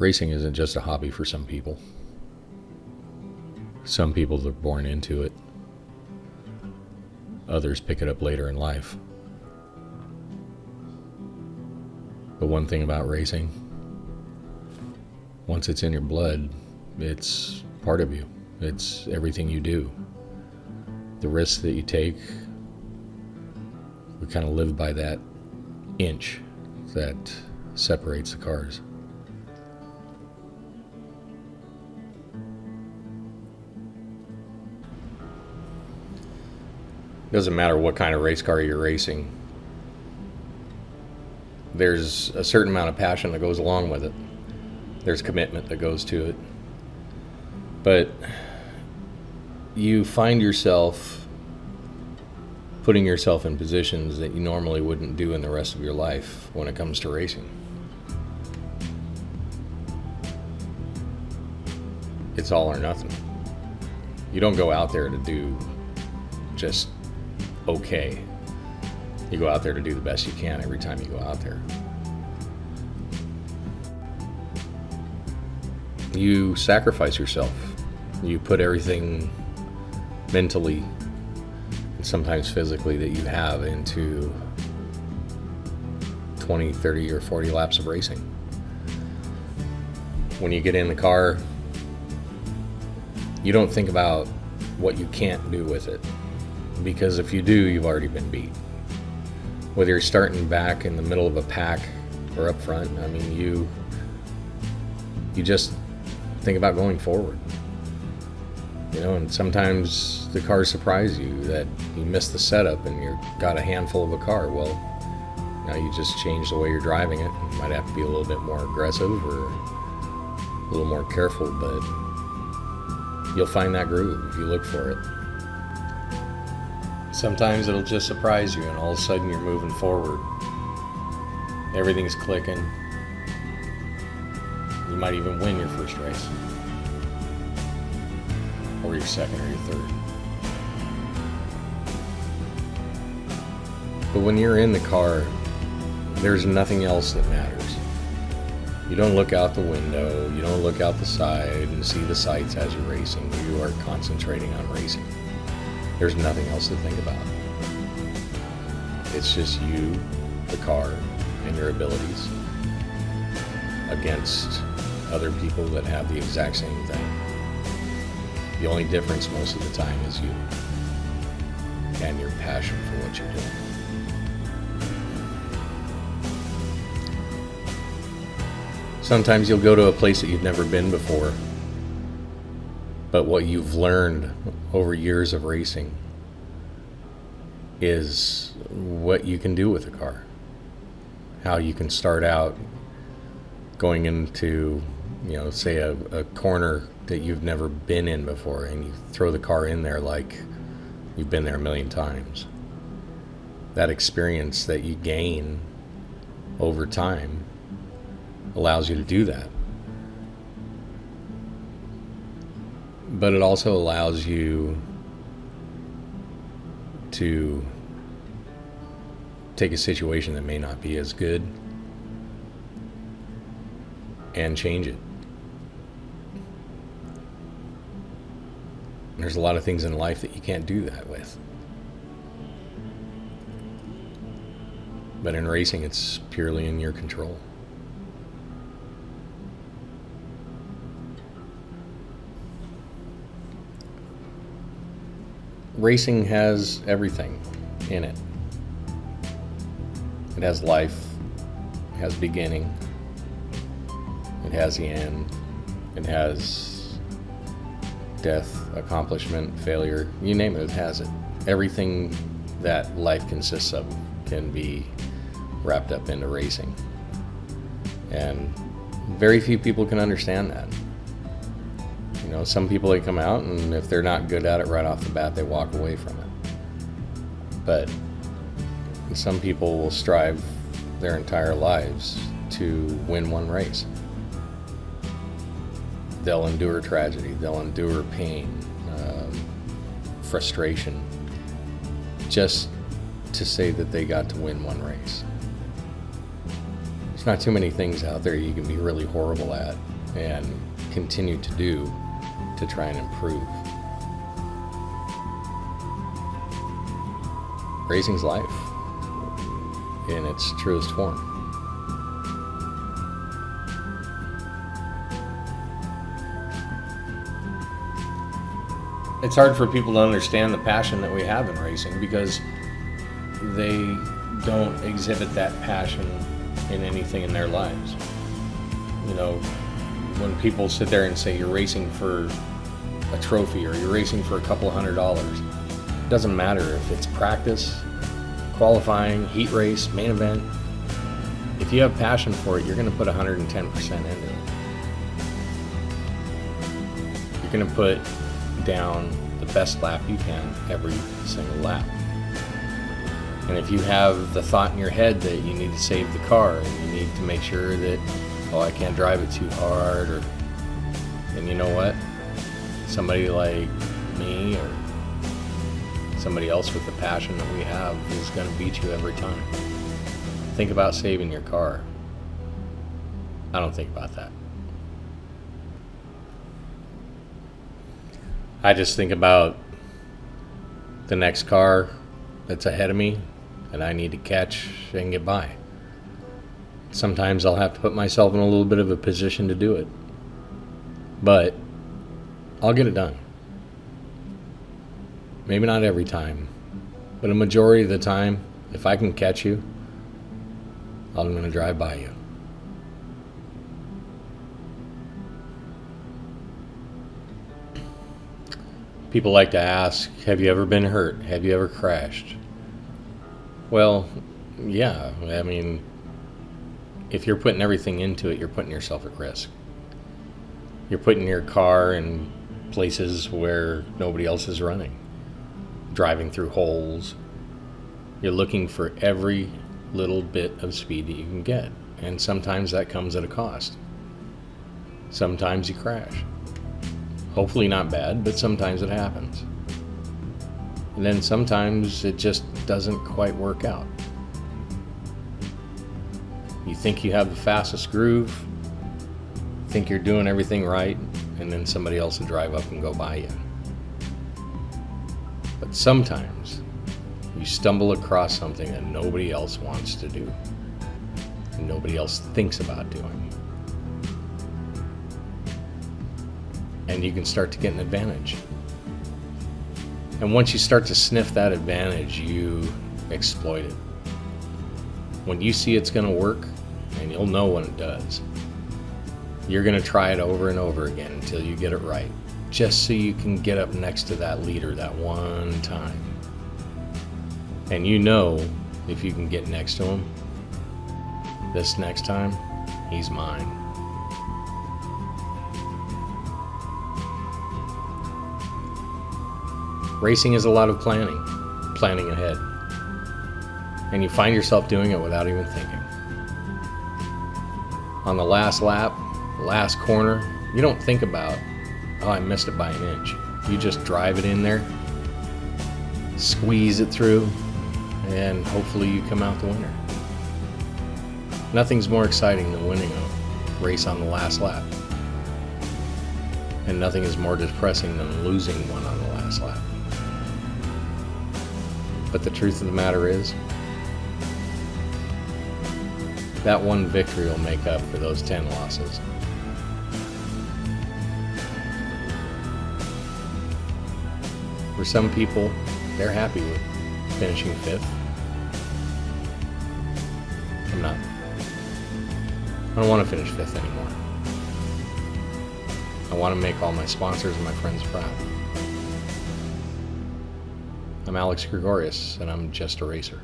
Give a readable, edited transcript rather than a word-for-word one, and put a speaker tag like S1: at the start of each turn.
S1: Racing isn't just a hobby for some people. Some people are born into it. Others pick it up later in life. But one thing about racing, once it's in your blood, it's part of you. It's everything you do. The risks that you take, we kind of live by that inch that separates the cars. Doesn't matter what kind of race car you're racing. There's a certain amount of passion that goes along with it. There's commitment that goes to it. But you find yourself putting yourself in positions that you normally wouldn't do in the rest of your life when it comes to racing. It's all or nothing. You don't go out there to do just okay. You go out there to do the best you can every time you go out there. You sacrifice yourself. You put everything mentally and sometimes physically that you have into 20, 30, or 40 laps of racing. When you get in the car, you don't think about what you can't do with it. Because if you do, you've already been beat. Whether you're starting back in the middle of a pack or up front, I mean, you just think about going forward. You know, and sometimes the cars surprise you that you miss the setup and you've got a handful of a car. Well, now you just change the way you're driving it. You might have to be a little bit more aggressive or a little more careful, but you'll find that groove if you look for it. Sometimes it'll just surprise you and all of a sudden you're moving forward. Everything's clicking. You might even win your first race. Or your second or your third. But when you're in the car, there's nothing else that matters. You don't look out the window, you don't look out the side and see the sights as you're racing. You are concentrating on racing. There's nothing else to think about. It's just you, the car, and your abilities against other people that have the exact same thing. The only difference most of the time is you and your passion for what you're doing. Sometimes you'll go to a place that you've never been before, but what you've learned over years of racing is what you can do with a car. How you can start out going into, say a corner that you've never been in before, and you throw the car in there like you've been there a million times. That experience that you gain over time allows you to do that. But it also allows you to take a situation that may not be as good and change it. There's a lot of things in life that you can't do that with. But in racing, it's purely in your control. Racing has everything in it. It has life, it has beginning, it has the end, it has death, accomplishment, failure, you name it, it has it. Everything that life consists of can be wrapped up into racing. And very few people can understand that. Some people, they come out and if they're not good at it right off the bat, they walk away from it. But some people will strive their entire lives to win one race. They'll endure tragedy, they'll endure pain, frustration, just to say that they got to win one race. There's not too many things out there you can be really horrible at and continue to do to try and improve. Racing's life in its truest form. It's hard for people to understand the passion that we have in racing because they don't exhibit that passion in anything in their lives. You know, when people sit there and say you're racing for a trophy or you're racing for a couple $100, it doesn't matter if it's practice, qualifying, heat race, main event. If you have passion for it, you're going to put 110% into it. You're going to put down the best lap you can every single lap. And if you have the thought in your head that you need to save the car and you need to make sure that, oh, I can't drive it too hard, or, and you know what? Somebody like me or somebody else with the passion that we have is going to beat you every time. Think about saving your car. I don't think about that. I just think about the next car that's ahead of me and I need to catch and get by. Sometimes I'll have to put myself in a little bit of a position to do it, but I'll get it done. Maybe not every time, but a majority of the time, if I can catch you, I'm going to drive by you. People like to ask, have you ever been hurt? Have you ever crashed? Well, yeah. I mean, if you're putting everything into it, you're putting yourself at risk. You're putting your car in places where nobody else is running, driving through holes. You're looking for every little bit of speed that you can get, and sometimes that comes at a cost. Sometimes you crash. Hopefully not bad, but sometimes it happens. And then sometimes it just doesn't quite work out. You think you have the fastest groove, think you're doing everything right, and then somebody else will drive up and go by you. But sometimes you stumble across something that nobody else wants to do, and nobody else thinks about doing. And you can start to get an advantage. And once you start to sniff that advantage, you exploit it. When you see it's going to work, and you'll know when it does, you're going to try it over and over again until you get it right, just so you can get up next to that leader that one time. And you know, if you can get next to him, this next time, he's mine. Racing is a lot of planning ahead. And you find yourself doing it without even thinking. On the last lap, last corner, you don't think about, oh, I missed it by an inch. You just drive it in there, squeeze it through, and hopefully you come out the winner. Nothing's more exciting than winning a race on the last lap. And nothing is more depressing than losing one on the last lap. But the truth of the matter is, that one victory will make up for those 10 losses. For some people, they're happy with finishing 5th. I'm not. I don't want to finish 5th anymore. I want to make all my sponsors and my friends proud. I'm Alex Grigoreas, and I'm just a racer.